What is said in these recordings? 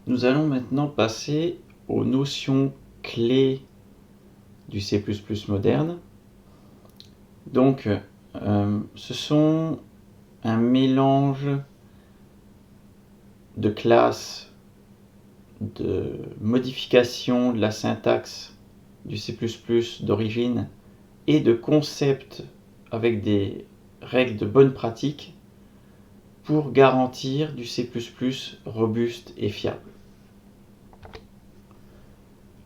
Nous allons maintenant passer aux notions clés du C++ moderne. Donc, ce sont un mélange de classes, de modifications de la syntaxe du C++ d'origine et de concepts avec des règles de bonne pratique pour garantir du C++ robuste et fiable.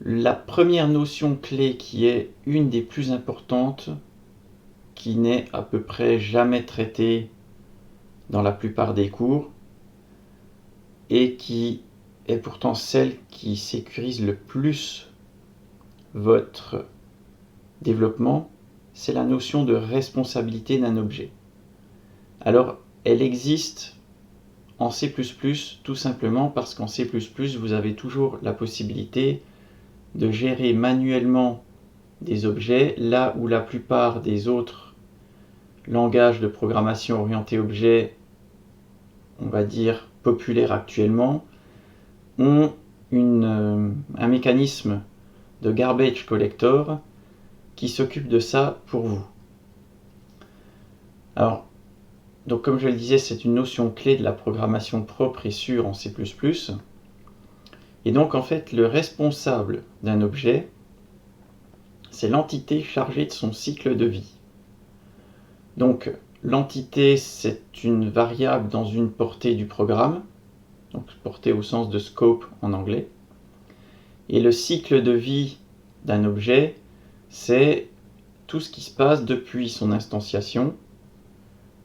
La première notion clé, qui est une des plus importantes, qui n'est à peu près jamais traitée dans la plupart des cours, et qui est pourtant celle qui sécurise le plus votre développement, c'est la notion de responsabilité d'un objet. Alors, elle existe en C++ tout simplement parce qu'en C++, vous avez toujours la possibilité de gérer manuellement des objets, là où la plupart des autres langages de programmation orientés objets, on va dire populaires actuellement, ont un mécanisme de garbage collector qui s'occupe de ça pour vous. Alors, donc comme je le disais, c'est une notion clé de la programmation propre et sûre en C++. Et donc en fait, le responsable d'un objet, c'est l'entité chargée de son cycle de vie. Donc l'entité, c'est une variable dans une portée du programme, donc portée au sens de scope en anglais. Et le cycle de vie d'un objet, c'est tout ce qui se passe depuis son instantiation,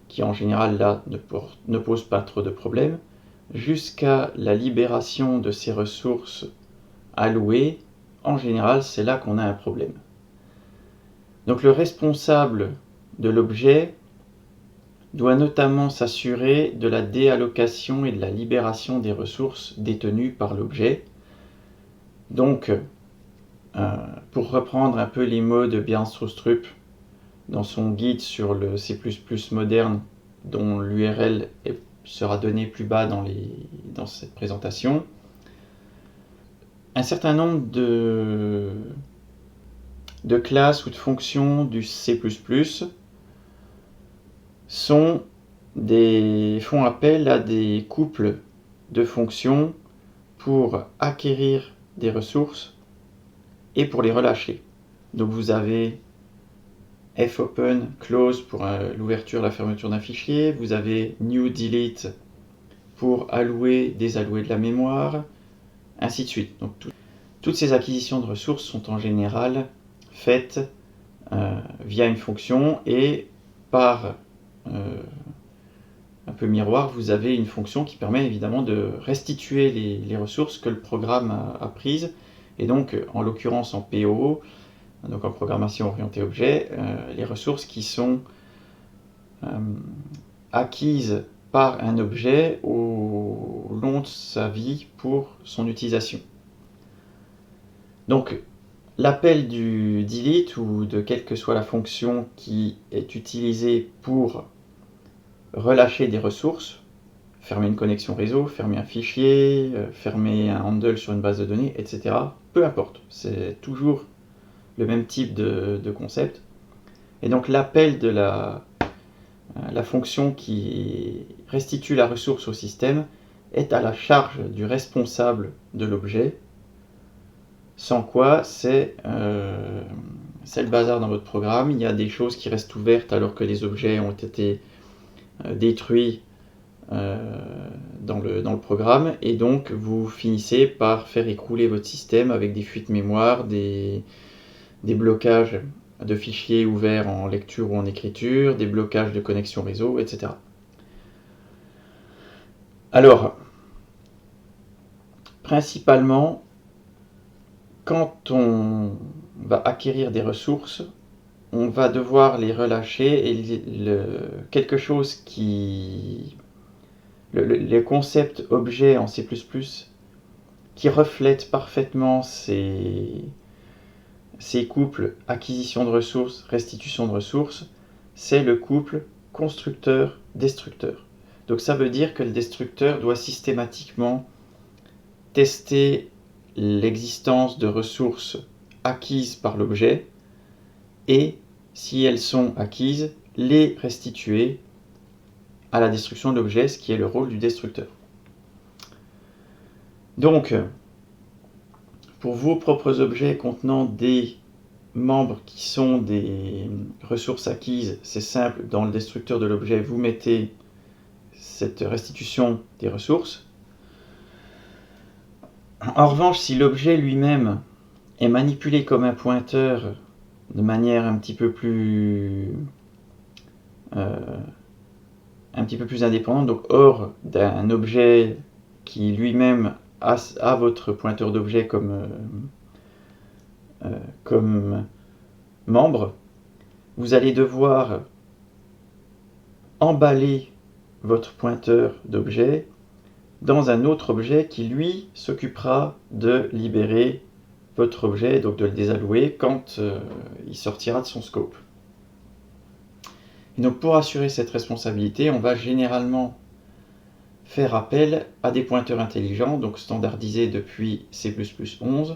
qui en général là ne pose pas trop de problèmes, jusqu'à la libération de ses ressources allouées. En général, c'est là qu'on a un problème. Donc le responsable de l'objet doit notamment s'assurer de la déallocation et de la libération des ressources détenues par l'objet. Donc, pour reprendre un peu les mots de Björn Stroustrup dans son guide sur le C++ moderne, dont l'URL sera donnée plus bas dans cette présentation, un certain nombre de classes ou de fonctions du C++ font appel à des couples de fonctions pour acquérir des ressources et pour les relâcher. Donc vous avez fopen, close pour l'ouverture et la fermeture d'un fichier, vous avez new delete pour allouer, désallouer de la mémoire, ainsi de suite. Donc toutes ces acquisitions de ressources sont en général faites via une fonction, et par un peu miroir, vous avez une fonction qui permet évidemment de restituer les ressources que le programme a prises. Et donc, en l'occurrence en POO, donc en programmation orientée objet, les ressources qui sont acquises par un objet au long de sa vie pour son utilisation. Donc, l'appel du delete ou de quelle que soit la fonction qui est utilisée pour relâcher des ressources, fermer une connexion réseau, fermer un fichier, fermer un handle sur une base de données, etc. Peu importe, c'est toujours le même type de concept. Et donc l'appel de la fonction qui restitue la ressource au système est à la charge du responsable de l'objet, sans quoi c'est le bazar dans votre programme. Il y a des choses qui restent ouvertes alors que les objets ont été détruits dans le programme, et donc vous finissez par faire écrouler votre système avec des fuites mémoire, des blocages de fichiers ouverts en lecture ou en écriture, des blocages de connexion réseau, etc. Alors, principalement, quand on va acquérir des ressources, on va devoir les relâcher, et quelque chose qui... Le concept objet en C++ qui reflète parfaitement ces couples acquisition de ressources, restitution de ressources, c'est le couple constructeur-destructeur. Donc ça veut dire que le destructeur doit systématiquement tester l'existence de ressources acquises par l'objet et, si elles sont acquises, les restituer à la destruction de l'objet, ce qui est le rôle du destructeur. Donc, pour vos propres objets contenant des membres qui sont des ressources acquises, c'est simple, dans le destructeur de l'objet, vous mettez cette restitution des ressources. En revanche, si l'objet lui-même est manipulé comme un pointeur de manière un petit peu plus indépendante, donc hors d'un objet qui lui-même a votre pointeur d'objet comme membre, vous allez devoir emballer votre pointeur d'objet dans un autre objet qui, lui, s'occupera de libérer votre objet, donc de le désallouer quand il sortira de son scope. Et donc pour assurer cette responsabilité, on va généralement faire appel à des pointeurs intelligents, donc standardisés depuis C++11,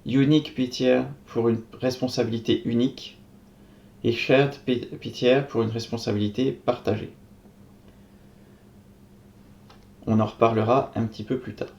Unique PTR pour une responsabilité unique et Shared PTR pour une responsabilité partagée. On en reparlera un petit peu plus tard.